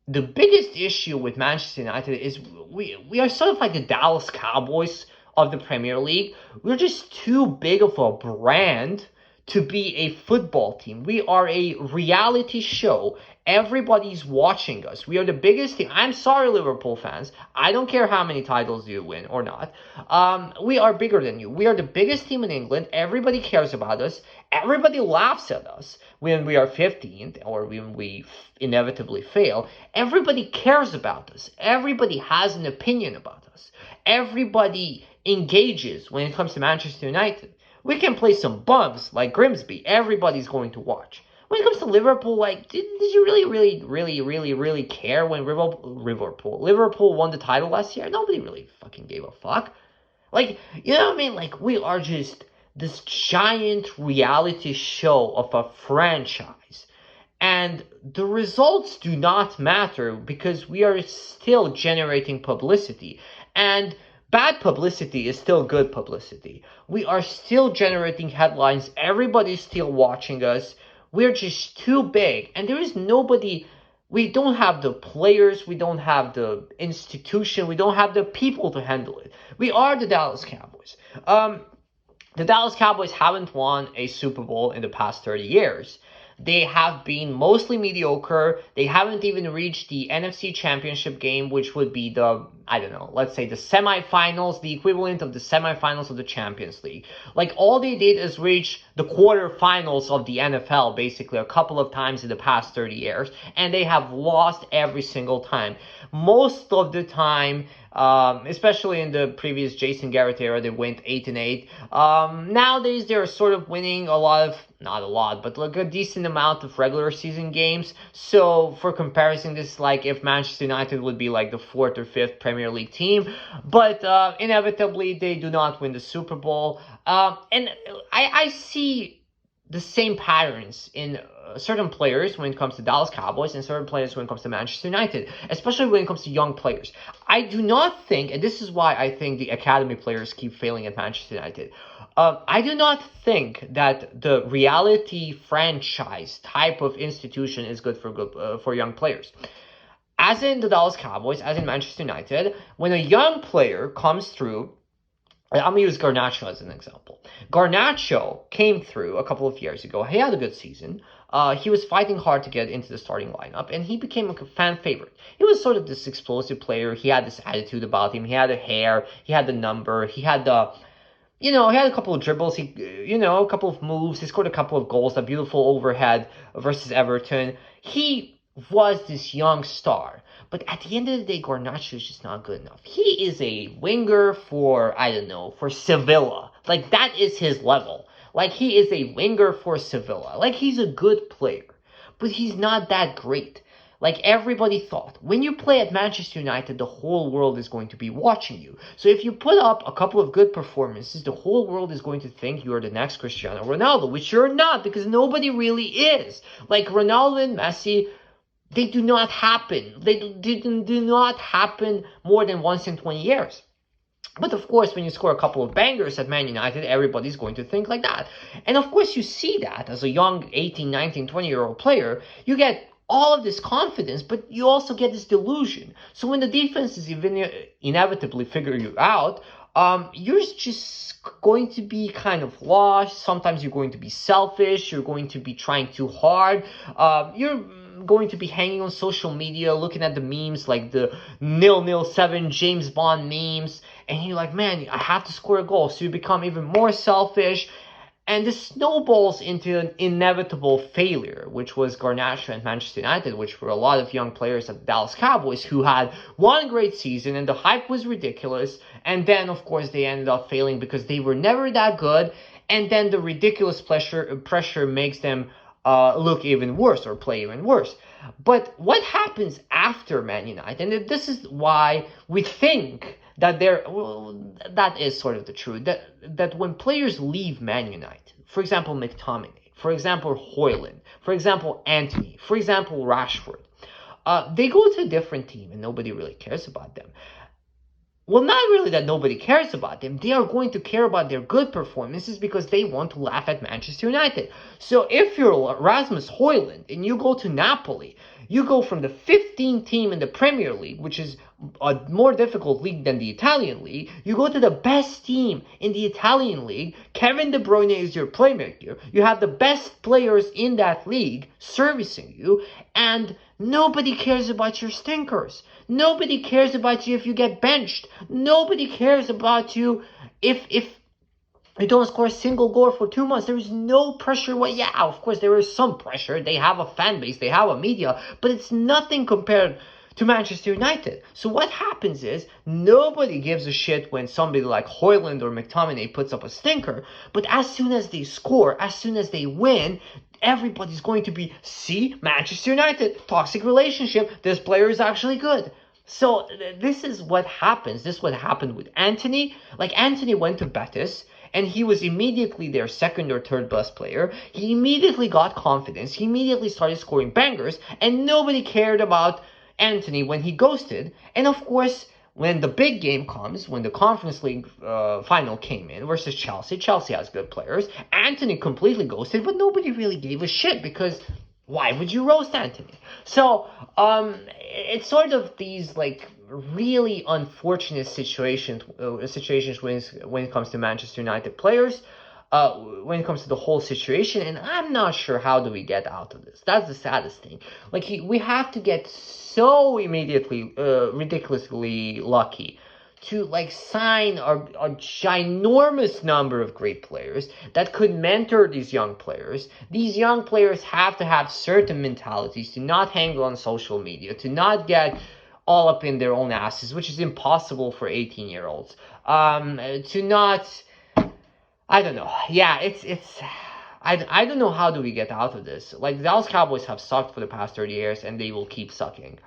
the biggest issue with Manchester United is we are sort of like the Dallas Cowboys of the Premier League. We're just too big of a brand to be a football team. We are a reality show. Everybody's watching us. We are the biggest team. I'm sorry, Liverpool fans. I don't care how many titles you win or not. We are bigger than you. We are the biggest team in England. Everybody cares about us. Everybody laughs at us when we are 15th or when we inevitably fail. Everybody cares about us. Everybody has an opinion about us. Everybody engages when it comes to Manchester United. We can play some bums like Grimsby. Everybody's going to watch. When it comes to Liverpool, like, did you really care when Liverpool won the title last year? Nobody really fucking gave a fuck. Like, you know what I mean? Like, we are just this giant reality show of a franchise. And the results do not matter because we are still generating publicity. And bad publicity is still good publicity. We are still generating headlines. Everybody's still watching us. We're just too big. And there is nobody. We don't have the players. We don't have the institution. We don't have the people to handle it. We are the Dallas Cowboys. The Dallas Cowboys haven't won a Super Bowl in the past 30 years. They have been mostly mediocre. They haven't even reached the NFC Championship game, which would be the, I don't know, let's say the semifinals, the equivalent of the semifinals of the Champions League. Like, all they did is reach the quarterfinals of the NFL, basically, a couple of times in the past 30 years, and they have lost every single time. Most of the time, especially in the previous Jason Garrett era, they went 8-8. Nowadays, they're sort of winning not a lot, but like a decent amount of regular season games. So for comparison, this is like if Manchester United would be like the 4th or 5th Premier League team. But inevitably, they do not win the Super Bowl. And I see the same patterns in certain players when it comes to Dallas Cowboys and certain players when it comes to Manchester United, especially when it comes to young players. I do not think, and this is why I think the academy players keep failing at Manchester United, I do not think that the reality franchise type of institution is good for young players. As in the Dallas Cowboys, as in Manchester United, when a young player comes through, I'm going to use Garnacho as an example. Garnacho came through a couple of years ago. He had a good season. He was fighting hard to get into the starting lineup, and he became a fan favorite. He was sort of this explosive player. He had this attitude about him. He had the hair. He had the number. He had the... he had a couple of dribbles, a couple of moves. He scored a couple of goals, a beautiful overhead versus Everton. He was this young star. But at the end of the day, Garnacho is just not good enough. He is a winger for Sevilla. Like, that is his level. Like, he is a winger for Sevilla. Like, he's a good player. But he's not that great. Like everybody thought, when you play at Manchester United, the whole world is going to be watching you. So if you put up a couple of good performances, the whole world is going to think you are the next Cristiano Ronaldo, which you're not, because nobody really is. Like Ronaldo and Messi, they do not happen. They do not happen more than once in 20 years. But of course, when you score a couple of bangers at Man United, everybody's going to think like that. And of course, you see that as a young 18, 19, 20-year-old player, you get all of this confidence, but you also get this delusion. So when the defenses inevitably figure you out, you're just going to be kind of lost. Sometimes you're going to be selfish. You're going to be trying too hard. You're going to be hanging on social media, looking at the memes like the 007 James Bond memes. And you're like, man, I have to score a goal. So you become even more selfish. And this snowballs into an inevitable failure, which was Garnacho and Manchester United, which were a lot of young players at the Dallas Cowboys who had one great season and the hype was ridiculous. And then, of course, they ended up failing because they were never that good. And then the ridiculous pressure makes them look even worse or play even worse. But what happens after Man United? And this is why we think that that is sort of the truth, that when players leave Man United, for example, McTominay, for example, Højlund, for example, Antony, for example, Rashford, they go to a different team and nobody really cares about them. Well, not really that nobody cares about them. They are going to care about their good performances because they want to laugh at Manchester United. So if you're Rasmus Højlund and you go to Napoli, You go from the 15th team in the Premier League, which is a more difficult league than the Italian league. You go to the best team in the Italian league. Kevin De Bruyne is your playmaker. You have the best players in that league servicing you, and nobody cares about your stinkers. Nobody cares about you if you get benched. Nobody cares about you if you don't score a single goal for 2 months. There is no pressure. Well, yeah, of course, there is some pressure. They have a fan base. They have a media. But it's nothing compared to Manchester United. So what happens is nobody gives a shit when somebody like Højlund or McTominay puts up a stinker. But as soon as they score, as soon as they win, everybody's going to be, see, Manchester United, toxic relationship. This player is actually good. So this is what happens. This is what happened with Antony. Like, Antony went to Betis, and he was immediately their second or third best player. He immediately got confidence. He immediately started scoring bangers, and nobody cared about Antony when he ghosted. And of course, when the big game comes, when the Conference League final came in versus Chelsea, Chelsea has good players. Antony completely ghosted, but nobody really gave a shit because why would you roast Antony? So it's sort of these like really unfortunate situations when it comes to Manchester United players, when it comes to the whole situation, and I'm not sure how do we get out of this. That's the saddest thing. Like, we have to get so immediately ridiculously lucky to like sign a ginormous number of great players that could mentor these young players. These young players have to have certain mentalities, to not hang on social media, to not get all up in their own asses, which is impossible for 18-year-olds. To not, I don't know. Yeah, I don't know how do we get out of this. Like, the Dallas Cowboys have sucked for the past 30 years, and they will keep sucking.